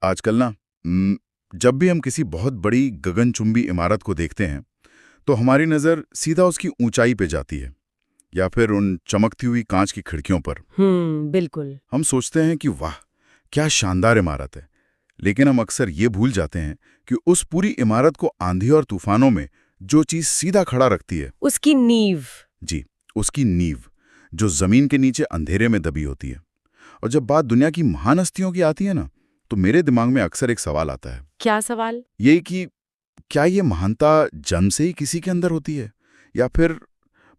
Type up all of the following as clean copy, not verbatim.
आजकल ना जब भी हम किसी बहुत बड़ी गगनचुंबी इमारत को देखते हैं तो हमारी नज़र सीधा उसकी ऊंचाई पे जाती है या फिर उन चमकती हुई कांच की खिड़कियों पर। बिल्कुल। हम सोचते हैं कि वाह, क्या शानदार इमारत है। लेकिन हम अक्सर ये भूल जाते हैं कि उस पूरी इमारत को आंधी और तूफानों में जो चीज़ सीधा खड़ा रखती है, उसकी नींव। जी, उसकी नींव, जो जमीन के नीचे अंधेरे में दबी होती है। और जब बात दुनिया की महान हस्तियों की आती है ना, तो मेरे दिमाग में अक्सर एक सवाल आता है। क्या सवाल? ये कि क्या ये महानता जन्म से ही किसी के अंदर होती है या फिर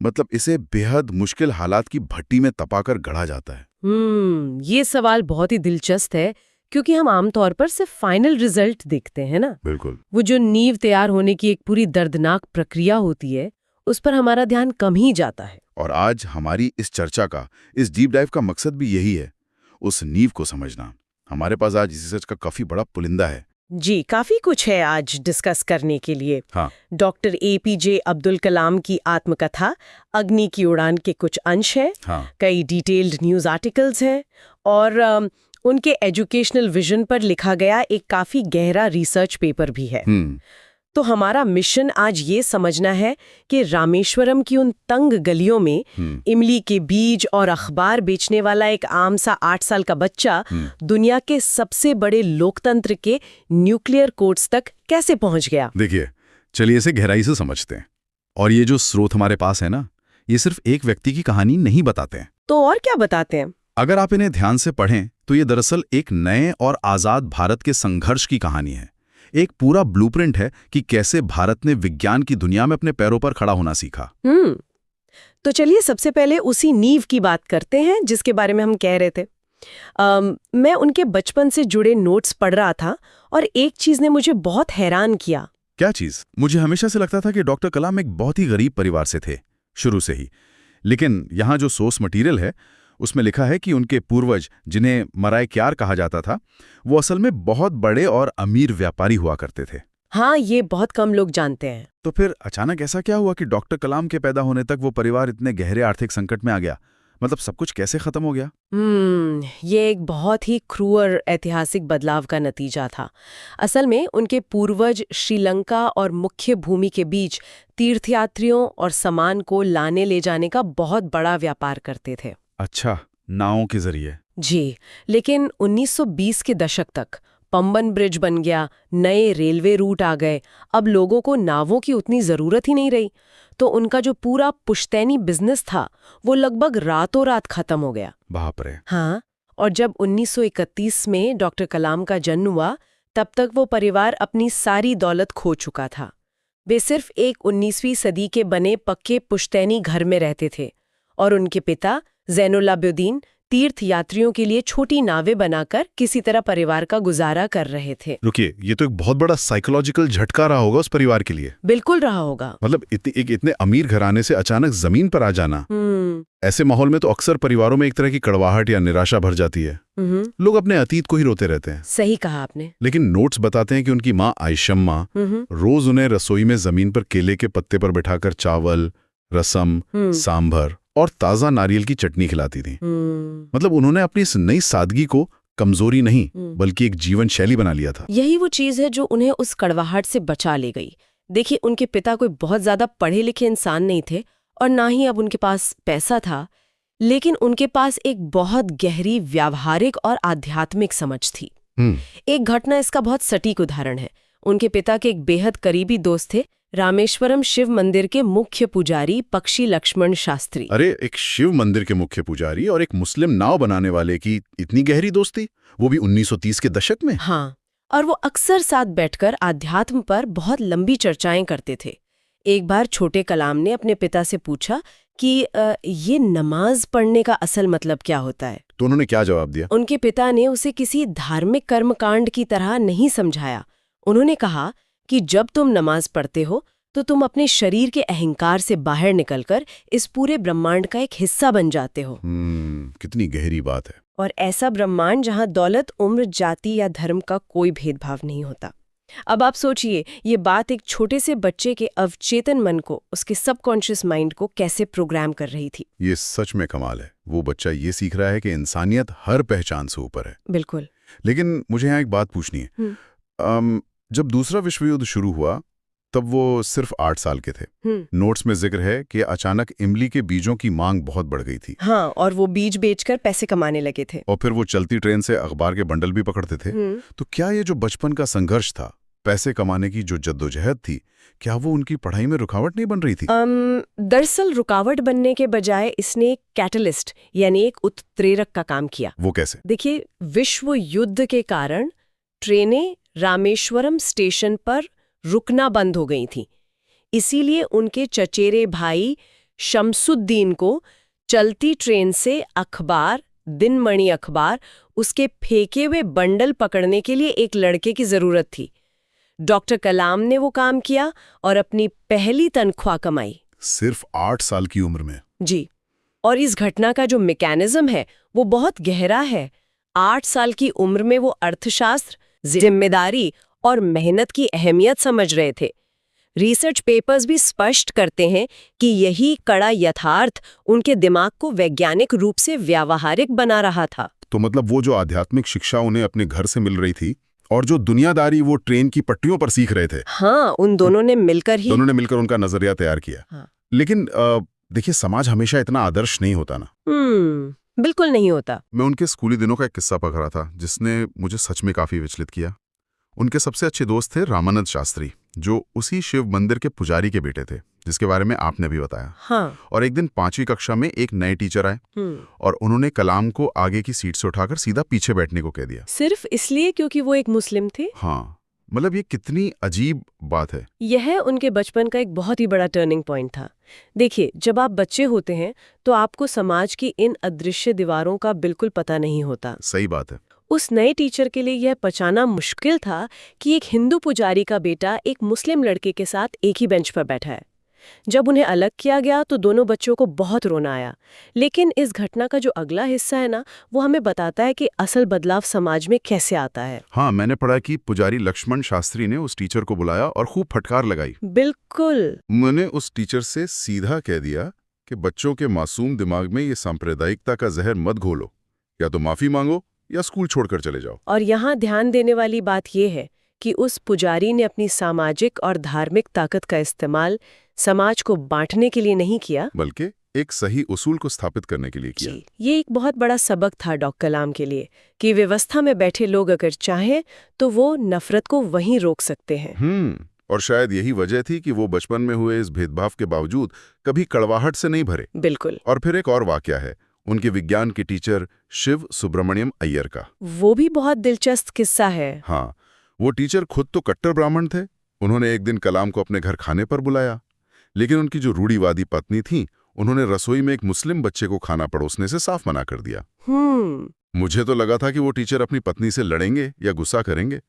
मतलब इसे बेहद मुश्किल हालात की भट्टी में तपाकर गढ़ा जाता है? ये सवाल बहुत ही दिलचस्प है, क्योंकि हम आमतौर पर सिर्फ फाइनल रिजल्ट देखते हैं ना। बिल्कुल। वो जो नींव तैयार होने की एक पूरी दर्दनाक प्रक्रिया होती है, उस पर हमारा ध्यान कम ही जाता है। और आज हमारी इस चर्चा का, इस डीप डाइव का मकसद भी यही है, उस नींव को समझना। हमारे पास आज इसी सच का काफी बड़ा पुलिंदा है। जी, काफी कुछ है आज डिस्कस करने के लिए। हाँ। डॉक्टर APJ अब्दुल कलाम की आत्मकथा अग्नि की उड़ान के कुछ अंश हैं। हाँ। कई डिटेल्ड न्यूज़ आर्टिकल्स हैं और उनके एजुकेशनल विजन पर लिखा गया एक काफी गहरा रिसर्च पेपर भी है। तो हमारा मिशन आज ये समझना है कि रामेश्वरम की उन तंग गलियों में इमली के बीज और अखबार बेचने वाला एक आम सा 8 साल का बच्चा दुनिया के सबसे बड़े लोकतंत्र के न्यूक्लियर कोर्ट्स तक कैसे पहुंच गया। देखिए, चलिए इसे गहराई से समझते हैं। और ये जो स्रोत हमारे पास है ना, ये सिर्फ एक व्यक्ति की कहानी नहीं बताते हैं। तो और क्या बताते हैं? अगर आप इन्हें ध्यान से पढ़ें तो ये दरअसल एक नए और आजाद भारत के संघर्ष की कहानी है। एक पूरा ब्लूप्रिंट है कि कैसे भारत ने विज्ञान की दुनिया में अपने पैरों पर खड़ा होना सीखा। तो चलिए सबसे पहले उसी नींव की बात करते हैं जिसके बारे में हम कह रहे थे। मैं उनके बचपन से जुड़े नोट्स पढ़ रहा था और एक चीज ने मुझे बहुत हैरान किया। क्या चीज? मुझे हमेशा से लगता था कि डॉक्टर कलाम एक बहुत ही गरीब परिवार से थे, शुरू से ही। लेकिन यहाँ जो सोर्स मटेरियल है उसमें लिखा है कि उनके पूर्वज, जिन्हें मराय क्यार कहा जाता था, वो असल में बहुत बड़े और अमीर व्यापारी हुआ करते थे। हाँ, ये बहुत कम लोग जानते हैं। तो फिर अचानक ऐसा क्या हुआ कि डॉक्टर कलाम के पैदा होने तक वो परिवार इतने गहरे आर्थिक संकट में आ गया? मतलब सब कुछ कैसे खत्म हो गया? ये एक बहुत ही क्रूर ऐतिहासिक बदलाव का नतीजा था। असल में उनके पूर्वज श्रीलंका और मुख्य भूमि के बीच तीर्थयात्रियों और सामान को लाने ले जाने का बहुत बड़ा व्यापार करते थे। अच्छा, नावों के जरिए? जी, लेकिन 1920 के दशक तक पंबन ब्रिज बन गया, नए रेलवे रूट आ गए, अब लोगों को नावों की उतनी जरूरत ही नहीं रही। तो उनका जो पूरा पुश्तैनी बिजनेस था वो लगभग रातों रात खत्म हो गया। बाप रे। हाँ, और जब 1931 में डॉक्टर कलाम का जन्म हुआ, तब तक वो परिवार अपनी सारी दौलत खो चुका था। वे सिर्फ एक 19वीं सदी के बने पक्के पुश्तैनी घर में रहते थे और उनके पिता ज़ैनुलाब्दीन तीर्थ यात्रियों के लिए छोटी नावें बनाकर किसी तरह परिवार का गुजारा कर रहे थे। रुकिए, ये तो एक बहुत बड़ा साइकोलॉजिकल झटका रहा होगा उस परिवार के लिए। बिल्कुल रहा होगा। मतलब इतने अमीर घराने से अचानक जमीन पर आ जाना। ऐसे माहौल में तो अक्सर परिवारों में एक तरह की कड़वाहट या निराशा भर जाती है। लोग अपने अतीत को ही रोते रहते हैं। सही कहा आपने। लेकिन नोट्स बताते हैं कि उनकी माँ आयशम्मा रोज उन्हें रसोई में जमीन पर केले के पत्ते पर बिठाकर चावल, रसम, सांभर और ताजा नारियल की चटनी खिलाती थी। मतलब उन्होंने अपनी इस नई सादगी को कमजोरी नहीं बल्कि एक जीवन शैली बना लिया था। यही वो चीज है जो उन्हें उस कड़वाहट से बचा ले गई। देखिए, उनके पिता कोई बहुत ज्यादा पढ़े लिखे इंसान नहीं थे और ना ही अब उनके पास पैसा था, लेकिन उनके पास एक बहुत गहरी व्यावहारिक और आध्यात्मिक समझ थी। एक घटना इसका बहुत सटीक उदाहरण है। उनके पिता के एक बेहद करीबी दोस्त थे रामेश्वरम शिव मंदिर के मुख्य पुजारी पक्षी लक्ष्मण शास्त्री। अरे, एक शिव मंदिर के मुख्य पुजारी और एक मुस्लिम नाव बनाने वाले की इतनी गहरी दोस्ती, वो भी 1930 के दशक में? हाँ, और वो अक्सर साथ बैठकर आध्यात्म पर बहुत लंबी चर्चाएं करते थे। एक बार छोटे कलाम ने अपने पिता से पूछा कि ये नमाज पढ़ने का असल मतलब क्या होता है। तो उन्होंने क्या जवाब दिया? उनके पिता ने उसे किसी धार्मिक कर्मकांड की तरह नहीं समझाया। उन्होंने कहा कि जब तुम नमाज पढ़ते हो तो तुम अपने शरीर के अहंकार से बाहर निकलकर इस पूरे ब्रह्मांड का एक हिस्सा बन जाते हो। कितनी गहरी बात है। और ऐसा ब्रह्मांड जहां दौलत, उम्र, जाति या धर्म का कोई भेदभाव नहीं होता। अब आप सोचिए, ये बात एक छोटे से बच्चे के अवचेतन मन को, उसके सबकॉन्शियस माइंड को कैसे प्रोग्राम कर रही थी। ये सच में कमाल है। वो बच्चा ये सीख रहा है कि इंसानियत हर पहचान से ऊपर है। बिल्कुल। लेकिन मुझे यहाँ एक बात पूछनी है। जब दूसरा विश्व युद्ध शुरू हुआ तब वो सिर्फ 8 साल के थे। नोट्स में जिक्र है कि अचानक इमली के बीजों की मांग बहुत बढ़ गई थी। हाँ, और वो बीज बेचकर पैसे कमाने लगे थे। और फिर वो चलती ट्रेन से अखबार के बंडल भी पकड़ते थे। तो क्या ये जो बचपन का संघर्ष था, पैसे कमाने की जो जद्दोजहद थी, क्या वो उनकी पढ़ाई में रुकावट नहीं बन रही थी? दरअसल रुकावट बनने के बजाय इसने एक कैटलिस्ट यानी एक उत्प्रेरक का काम किया। वो कैसे? देखिए, विश्व युद्ध के कारण ट्रेनें रामेश्वरम स्टेशन पर रुकना बंद हो गई थीं। इसीलिए उनके चचेरे भाई शमसुद्दीन को चलती ट्रेन से अखबार, दिनमणि अखबार, उसके फेंके हुए बंडल पकड़ने के लिए एक लड़के की जरूरत थी। डॉक्टर कलाम ने वो काम किया और अपनी पहली तनख्वाह कमाई। सिर्फ 8 साल की उम्र में? जी। और इस घटना का जो मैकेनिज्म है वो बहुत गहरा है। 8 साल की उम्र में वो अर्थशास्त्र, जिम्मेदारी और मेहनत की अहमियत समझ रहे थे। रिसर्च पेपर्स भी स्पष्ट करते हैं कि यही कड़ा यथार्थ उनके दिमाग को वैज्ञानिक रूप से व्यावहारिक बना रहा था। तो मतलब वो जो आध्यात्मिक शिक्षा उन्हें अपने घर से मिल रही थी और जो दुनियादारी वो ट्रेन की पटरियों पर सीख रहे थे, हाँ, उन दोनों ने मिलकर उनका नजरिया तैयार किया। हाँ। लेकिन देखिए, समाज हमेशा इतना आदर्श नहीं होता ना। बिल्कुल नहीं होता। मैं उनके स्कूली दिनों का एक किस्सा पढ़ रहा था जिसने मुझे सच में काफी विचलित किया। उनके सबसे अच्छे दोस्त थे रामानंद शास्त्री, जो उसी शिव मंदिर के पुजारी के बेटे थे, जिसके बारे में आपने भी बताया। हाँ। और एक दिन 5वीं कक्षा में एक नए टीचर आए और उन्होंने कलाम को आगे की सीट से उठाकर सीधा पीछे बैठने को कह दिया। सिर्फ इसलिए क्योंकि वो एक मुस्लिम थे? हाँ, मतलब ये कितनी अजीब बात है। यह उनके बचपन का एक बहुत ही बड़ा टर्निंग पॉइंट था। देखिए, जब आप बच्चे होते हैं तो आपको समाज की इन अदृश्य दीवारों का बिल्कुल पता नहीं होता। सही बात है। उस नए टीचर के लिए यह पहचानना मुश्किल था कि एक हिंदू पुजारी का बेटा एक मुस्लिम लड़के के साथ एक ही बेंच पर बैठा है। जब उन्हें अलग किया गया तो दोनों बच्चों को बहुत रोना आया। लेकिन इस घटना का जो अगला हिस्सा है ना, वो हमें बताता है कि असल बदलाव समाज में कैसे आता है। हाँ, मैंने पढ़ा कि पुजारी लक्ष्मण शास्त्री ने उस टीचर को बुलाया और खूब फटकार लगाई। बिल्कुल। मैंने उस टीचर से सीधा कह दिया कि बच्चों के मासूम दिमाग में ये सांप्रदायिकता का जहर मत घोलो, या तो माफी मांगो या स्कूल छोड़कर चले जाओ। और यहाँ ध्यान देने वाली बात यह है कि उस पुजारी ने अपनी सामाजिक और धार्मिक ताकत का इस्तेमाल समाज को बांटने के लिए नहीं किया, बल्कि एक सही उसूल को स्थापित करने के लिए किया। ये एक बहुत बड़ा सबक था डॉक्टर कलाम के लिए कि व्यवस्था में बैठे लोग अगर चाहें तो वो नफरत को वहीं रोक सकते हैं। और शायद यही वजह थी कि वो बचपन में हुए इस भेदभाव के बावजूद कभी कड़वाहट से नहीं भरे। बिल्कुल। और फिर एक और वाकया है उनके विज्ञान के टीचर शिव सुब्रमण्यम अय्यर का। वो भी बहुत दिलचस्प किस्सा है। हाँ, वो टीचर खुद तो कट्टर ब्राह्मण थे। उन्होंने एक दिन कलाम को अपने घर खाने पर बुलाया, लेकिन उनकी जो रूढ़िवादी पत्नी थी, उन्होंने रसोई में एक मुस्लिम बच्चे को खाना परोसने से साफ मना कर दिया। मुझे तो लगा था कि वो टीचर अपनी पत्नी से लड़ेंगे या गुस्सा करेंगे,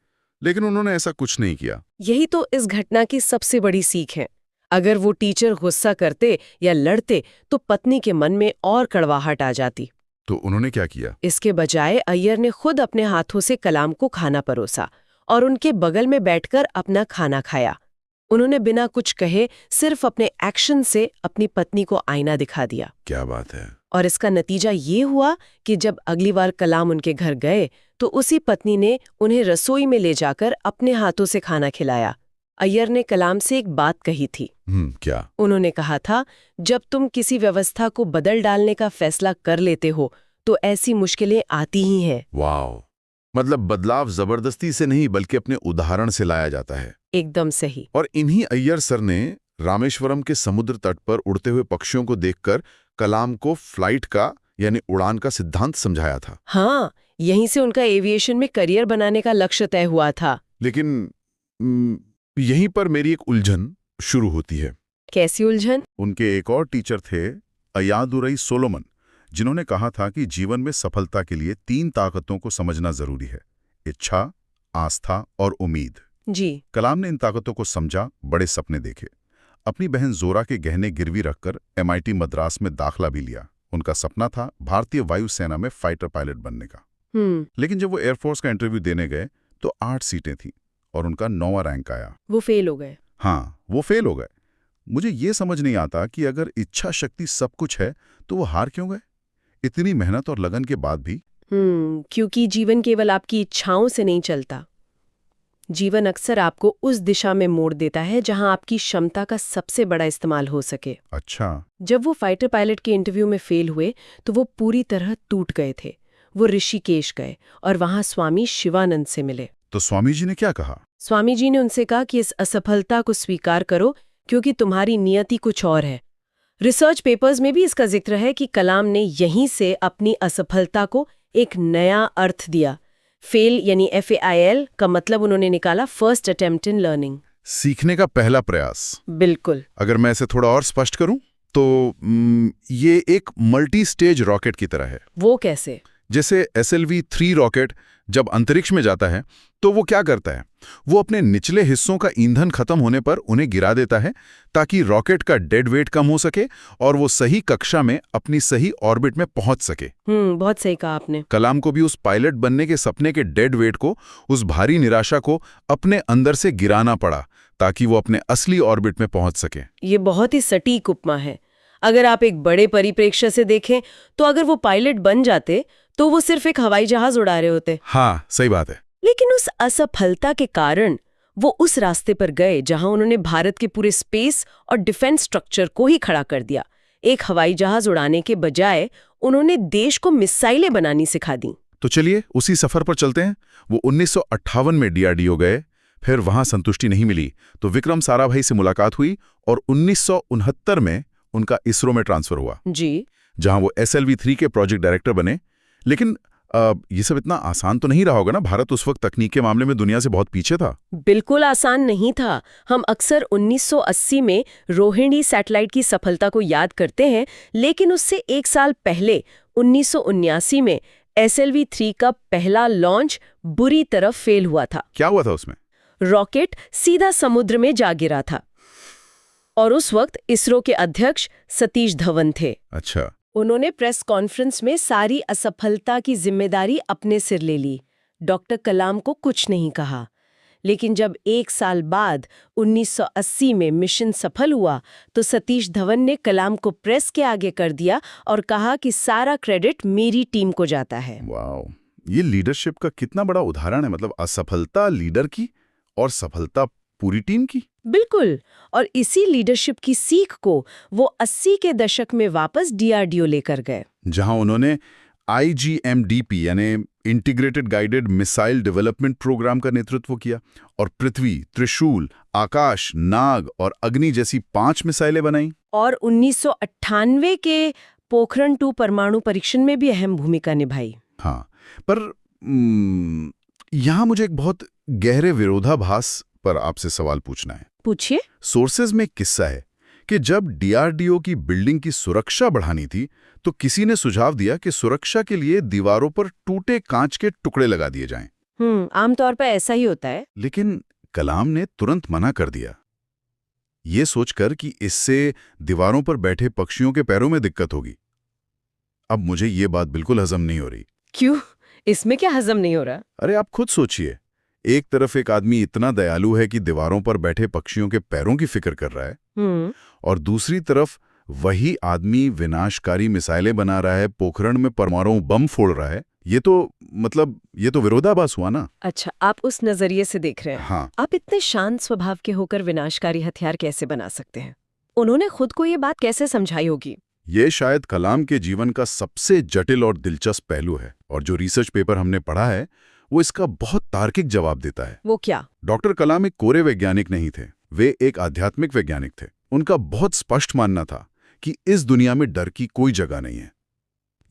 लेकिन उन्होंने ऐसा कुछ नहीं किया। यही तो इस घटना की सबसे बड़ी सीख है। अगर वो टीचर गुस्सा करते या लड़ते तो पत्नी के मन में और कड़वाहट आ जाती। तो उन्होंने क्या किया? इसके बजाय अय्यर ने खुद अपने हाथों से कलाम को खाना परोसा और उनके बगल में बैठकर अपना खाना खाया। उन्होंने बिना कुछ कहे सिर्फ अपने एक्शन से अपनी पत्नी को आईना दिखा दिया। क्या बात है। और इसका नतीजा ये हुआ कि जब अगली बार कलाम उनके घर गए तो उसी पत्नी ने उन्हें रसोई में ले जाकर अपने हाथों से खाना खिलाया। अय्यर ने कलाम से एक बात कही थी। क्या? उन्होंने कहा था, जब तुम किसी व्यवस्था को बदल डालने का फैसला कर लेते हो तो ऐसी मुश्किलें आती ही हैं। वाह, मतलब बदलाव जबरदस्ती से नहीं बल्कि अपने उदाहरण से लाया जाता है। एकदम सही। और इन्हीं अय्यर सर ने रामेश्वरम के समुद्र तट पर उड़ते हुए पक्षियों को देखकर कलाम को फ्लाइट का यानी उड़ान का सिद्धांत समझाया था। हाँ, यहीं से उनका एविएशन में करियर बनाने का लक्ष्य तय हुआ था। लेकिन यहीं पर मेरी एक उलझन शुरू होती है। कैसी उलझन? उनके एक और टीचर थे अयादुरई सोलोमन, जिन्होंने कहा था कि जीवन में सफलता के लिए 3 ताकतों को समझना जरूरी है: इच्छा, आस्था और उम्मीद। जी। कलाम ने इन ताकतों को समझा, बड़े सपने देखे। अपनी बहन जोरा के गहने गिरवी रखकर MIT मद्रास में दाखिला भी लिया। उनका सपना था भारतीय वायुसेना में फाइटर पायलट बनने का। लेकिन जब वो एयरफोर्स का इंटरव्यू देने गए तो 8 सीटें थीं और उनका 9वां रैंक आया। वो फेल हो गए। हाँ, वो फेल हो गए। मुझे ये समझ नहीं आता कि अगर इच्छा शक्ति सब कुछ है तो वो हार क्यों गए? इतनी मेहनत और लगन के बाद भी। क्योंकि जीवन केवल आपकी इच्छाओं से नहीं चलता। जीवन अक्सर आपको उस दिशा में मोड़ देता है जहां आपकी क्षमता का सबसे बड़ा इस्तेमाल हो सके। अच्छा। जब वो फाइटर पायलट के इंटरव्यू में फेल हुए तो वो पूरी तरह टूट गए थे। वो ऋषिकेश गए और वहां स्वामी शिवानंद से मिले। तो स्वामी जी ने क्या कहा? स्वामी जी ने उनसे कहा कि इस असफलता को स्वीकार करो क्योंकि तुम्हारी नियति कुछ और है। रिसर्च पेपर्स में भी इसका जिक्र है कि कलाम ने यहीं से अपनी असफलता को एक नया अर्थ दिया। फेल यानी FAIL का मतलब उन्होंने निकाला फर्स्ट अटेम्प्ट इन लर्निंग, सीखने का पहला प्रयास। बिल्कुल। अगर मैं इसे थोड़ा और स्पष्ट करूं तो ये एक मल्टी स्टेज रॉकेट की तरह है। वो कैसे? जैसे SLV-3 रॉकेट जब अंतरिक्ष में जाता है तो वो क्या करता है, वो अपने निचले हिस्सों का ईंधन खत्म होने पर उन्हें गिरा देता है ताकि रॉकेट का डेड वेट कम हो सके और वो सही कक्षा में अपनी सही ऑर्बिट में पहुंच सके। बहुत सही कहा आपने। कलाम को भी उस पायलट बनने के सपने के डेड वेट को, उस भारी निराशा को अपने अंदर से गिराना पड़ा ताकि वो अपने असली ऑर्बिट में पहुंच सके। ये बहुत ही सटीक उपमा है। अगर आप एक बड़े परिप्रेक्ष्य से देखें तो अगर वो पायलट बन जाते तो वो सिर्फ एक हवाई जहाज उड़ा रहे होते। हाँ, सही बात है। लेकिन उस असफलता के कारण वो उस रास्ते पर गए जहां उन्होंने भारत के पूरे स्पेस और डिफेंस स्ट्रक्चर को ही खड़ा कर दिया। एक हवाई जहाज उड़ाने के बजाय उन्होंने देश को मिसाइलें बनानी सिखा दी। तो चलिए उसी सफर पर चलते हैं। वो 1958 में DRDO गए, फिर वहां संतुष्टि नहीं मिली तो विक्रम साराभाई से मुलाकात हुई और 1969 में उनका इसरो में ट्रांसफर हुआ जी, जहां वो SLV-3 के प्रोजेक्ट डायरेक्टर बने। लेकिन ये सब इतना आसान तो नहीं रहा होगा ना? भारत उस वक्त तकनीक के मामले में दुनिया से बहुत पीछे था। बिल्कुल आसान नहीं था। हम अक्सर 1980 में रोहिणी सैटेलाइट की सफलता को याद करते हैं, लेकिन उससे एक साल पहले 1979 में SLV-3 का पहला लॉन्च बुरी तरह फेल हुआ था। क्या हुआ था उसमें? रॉकेट सीधा समुद्र में जा गिरा था और उस वक्त इसरो के अध्यक्ष सतीश धवन थे। अच्छा। उन्होंने प्रेस कॉन्फ्रेंस में सारी असफलता की जिम्मेदारी अपने सिर ले ली। डॉक्टर कलाम को कुछ नहीं कहा। लेकिन जब एक साल बाद 1980 में मिशन सफल हुआ तो सतीश धवन ने कलाम को प्रेस के आगे कर दिया और कहा कि सारा क्रेडिट मेरी टीम को जाता है। वाओ, ये लीडरशिप का कितना बड़ा उदाहरण है। मतलब असफलता लीडर की और सफलता पूरी टीम की। बिल्कुल। और इसी लीडरशिप की सीख को वो 80 के दशक में वापस DRDO लेकर गए, जहां उन्होंने IGMDP यानी integrated guided missile development program का नेतृत्व किया और पृथ्वी, त्रिशूल, आकाश, नाग और अग्नि जैसी 5 मिसाइलें बनाई। और 1998 के पोखरण 2 परमाणु परीक्षण में भी अहम भूमिका निभाई। हाँ, पर यहां मुझे एक बहुत गहरे विरोधाभास पर आपसे सवाल पूछना है। पूछिए। सोर्सेज में एक किस्सा है कि जब DRDO की बिल्डिंग की सुरक्षा बढ़ानी थी तो किसी ने सुझाव दिया कि सुरक्षा के लिए दीवारों पर टूटे कांच के टुकड़े लगा दिए जाएं। आमतौर पर ऐसा ही होता है। लेकिन कलाम ने तुरंत मना कर दिया, ये सोचकर कि इससे दीवारों पर बैठे पक्षियों के पैरों में दिक्कत होगी। अब मुझे ये बात बिल्कुल हजम नहीं हो रही। क्यों? इसमें क्या हजम नहीं हो रहा? अरे आप खुद सोचिए, एक तरफ एक आदमी इतना दयालु है कि दीवारों पर बैठे पक्षियों के पैरों की फिक्र कर रहा है और दूसरी तरफ वही आदमी विनाशकारी मिसाइलें बना रहा है, पोखरण में परमाणु बम फोड़ रहा है। ये तो विरोधाभास हुआ ना। अच्छा, आप उस नजरिए से देख रहे हैं। हाँ। आप इतने शांत स्वभाव के होकर विनाशकारी हथियार कैसे बना सकते हैं? उन्होंने खुद को ये बात कैसे समझाई होगी? ये शायद कलाम के जीवन का सबसे जटिल और दिलचस्प पहलू है और जो रिसर्च पेपर हमने पढ़ा है वो इसका बहुत तार्किक जवाब देता है। वो क्या? डॉक्टर कलाम एक कोरे वैज्ञानिक नहीं थे, वे एक आध्यात्मिक वैज्ञानिक थे। उनका बहुत स्पष्ट मानना था कि इस दुनिया में डर की कोई जगह नहीं है,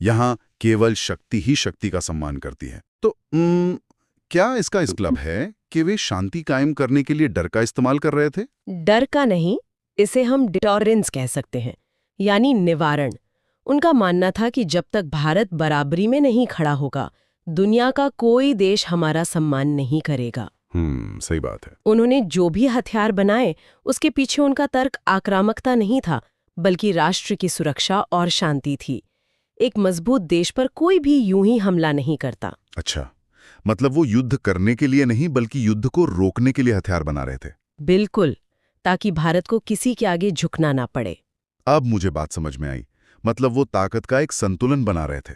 यहाँ केवल शक्ति ही शक्ति का सम्मान करती है। तो क्या इसका इस मतलब है कि वे शांति कायम करने के लिए डर का इस्तेमाल कर रहे थे? डर का नहीं, इसे हम डिटोरेंस कह सकते हैं, यानी निवारण। उनका मानना था कि जब तक भारत बराबरी में नहीं खड़ा होगा, दुनिया का कोई देश हमारा सम्मान नहीं करेगा। सही बात है। उन्होंने जो भी हथियार बनाए उसके पीछे उनका तर्क आक्रामकता नहीं था, बल्कि राष्ट्र की सुरक्षा और शांति थी। एक मजबूत देश पर कोई भी यूं ही हमला नहीं करता। अच्छा, मतलब वो युद्ध करने के लिए नहीं बल्कि युद्ध को रोकने के लिए हथियार बना रहे थे। बिल्कुल, ताकि भारत को किसी के आगे झुकना ना पड़े। अब मुझे बात समझ में आई। मतलब वो ताकत का एक संतुलन बना रहे थे।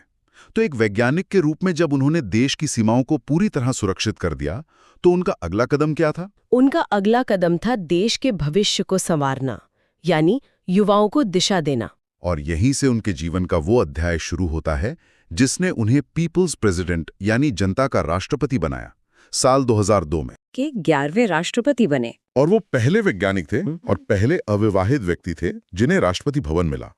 तो एक वैज्ञानिक के रूप में जब उन्होंने देश की सीमाओं को पूरी तरह सुरक्षित कर दिया, तो उनका अगला कदम क्या था? उनका अगला कदम था देश के भविष्य को संवारना, यानी युवाओं को दिशा देना। और यहीं से उनके जीवन का वो अध्याय शुरू होता है जिसने उन्हें पीपल्स प्रेसिडेंट यानी जनता का राष्ट्रपति बनाया, साल 2002 में। के 11वें राष्ट्रपति बने। और वो पहले वैज्ञानिक थे और पहले अविवाहित व्यक्ति थे जिन्हें राष्ट्रपति भवन मिला।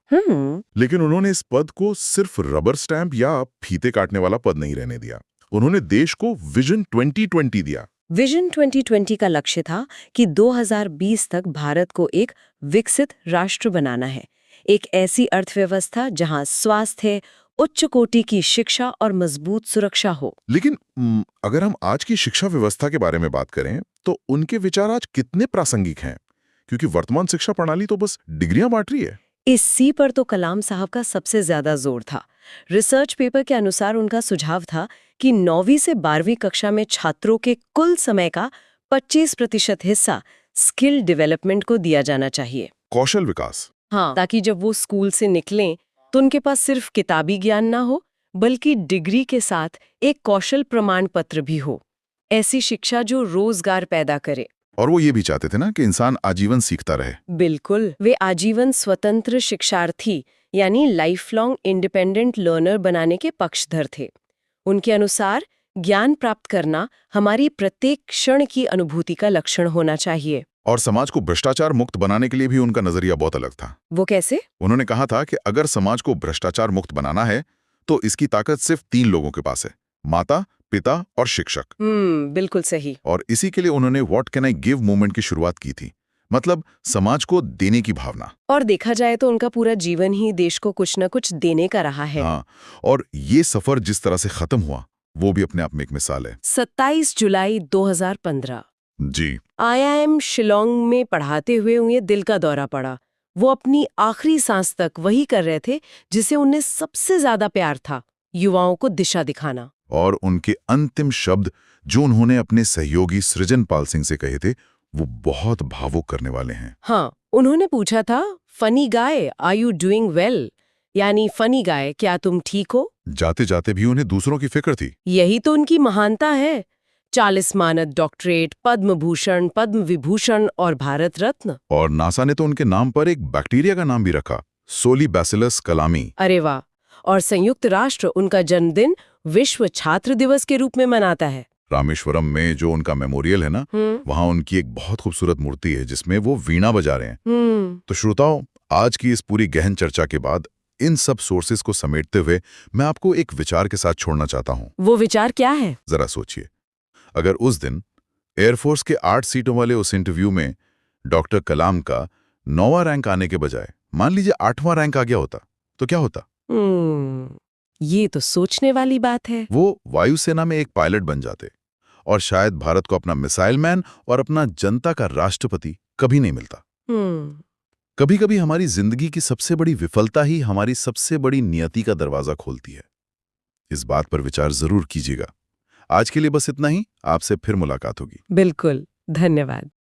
लेकिन उन्होंने इस पद को सिर्फ रबर स्टैंप या फीते काटने वाला पद नहीं रहने दिया। उन्होंने देश को विजन 2020 दिया। विजन 2020 का लक्ष्य था कि 2020 तक भारत को एक विकसित राष्ट्र बनाना है, एक ऐसी अर्थव्यवस्था जहां स्वास्थ्य, उच्च कोटि की शिक्षा और मजबूत सुरक्षा हो। लेकिन अगर हम आज की शिक्षा व्यवस्था के बारे में बात करें तो उनके विचार आज कितने प्रासंगिक हैं, क्योंकि वर्तमान शिक्षा प्रणाली तो बस डिग्रियां बांट रही है। इस सी पर तो कलाम साहब का सबसे ज्यादा जोर था। रिसर्च पेपर के अनुसार उनका सुझाव था कि 9वीं से 12वीं कक्षा में छात्रों के कुल समय का 25% हिस्सा स्किल डेवलपमेंट को दिया जाना चाहिए। कौशल विकास। हाँ, ताकि जब वो स्कूल से निकलें तो उनके पास सिर्फ किताबी ज्ञान ना हो, बल्कि डिग्री के साथ एक कौशल प्रमाण पत्र भी हो। ऐसी शिक्षा जो रोजगार पैदा करे। और वो ये भी चाहते थे ना कि इंसान आजीवन सीखता रहे। बिल्कुल, वे आजीवन स्वतंत्र शिक्षार्थी यानी लाइफ लॉन्ग इंडिपेंडेंट लर्नर बनाने के पक्षधर थे। उनके अनुसार ज्ञान प्राप्त करना हमारी प्रत्येक क्षण की अनुभूति का लक्षण होना चाहिए। और समाज को भ्रष्टाचार मुक्त बनाने के लिए भी उनका नजरिया बहुत अलग था। वो कैसे? उन्होंने कहा था कि अगर समाज को भ्रष्टाचार मुक्त बनाना है तो इसकी ताकत सिर्फ 3 लोगों के पास है, माता, पिता और शिक्षक। बिल्कुल सही। और इसी के लिए उन्होंने what can I give movement की शुरुआत की थी, मतलब समाज को देने की भावना। और देखा जाए तो उनका पूरा जीवन ही देश को कुछ न कुछ देने का रहा है। हाँ, और ये सफर जिस तरह से खत्म हुआ वो भी अपने आप में एक मिसाल है। 27 जुलाई 2015 जी। IIM शिलोंग में पढ़ाते हुए उन्हें दिल का दौरा पड़ा। वो अपनी आखिरी सांस तक वही कर रहे थे जिसे उन्हें सबसे ज्यादा प्यार था, युवाओं को दिशा दिखाना। और उनके अंतिम शब्द जो उन्होंने अपने सहयोगी सृजनपाल सिंह से कहे थे वो बहुत भावुक करने वाले हैं। हाँ, उन्होंने पूछा था, funny guy, are you doing well? यानी फनी गाय, क्या तुम ठीक हो? जाते जाते भी उन्हें दूसरों की फिक्र थी। यही तो उनकी महानता है। 40 मानद डॉक्टरेट, पद्म भूषण, पद्म विभूषण और भारत रत्न। और नासा ने तो उनके नाम पर एक बैक्टीरिया का नाम भी रखा, सोलिबैसिलस कलामी। अरे वाह! और संयुक्त राष्ट्र उनका जन्मदिन विश्व छात्र दिवस के रूप में मनाता है। रामेश्वरम में जो उनका मेमोरियल है ना, वहाँ उनकी एक बहुत खूबसूरत मूर्ति है जिसमें वो वीणा बजा रहे हैं। तो श्रोताओं, आज की इस पूरी गहन चर्चा के बाद इन सब सोर्सेस को समेटते हुए मैं आपको एक विचार के साथ छोड़ना चाहता हूँ। वो विचार क्या है? जरा सोचिए, अगर उस दिन एयरफोर्स के 8 सीटों वाले उस इंटरव्यू में डॉक्टर कलाम का 9वां रैंक आने के बजाय मान लीजिए 8वां रैंक आ गया होता, तो क्या होता? ये तो सोचने वाली बात है। वो वायुसेना में एक पायलट बन जाते और शायद भारत को अपना मिसाइल मैन और अपना जनता का राष्ट्रपति कभी नहीं मिलता। कभी कभी हमारी जिंदगी की सबसे बड़ी विफलता ही हमारी सबसे बड़ी नियति का दरवाजा खोलती है। इस बात पर विचार जरूर कीजिएगा। आज के लिए बस इतना ही, आपसे फिर मुलाकात होगी। बिल्कुल, धन्यवाद।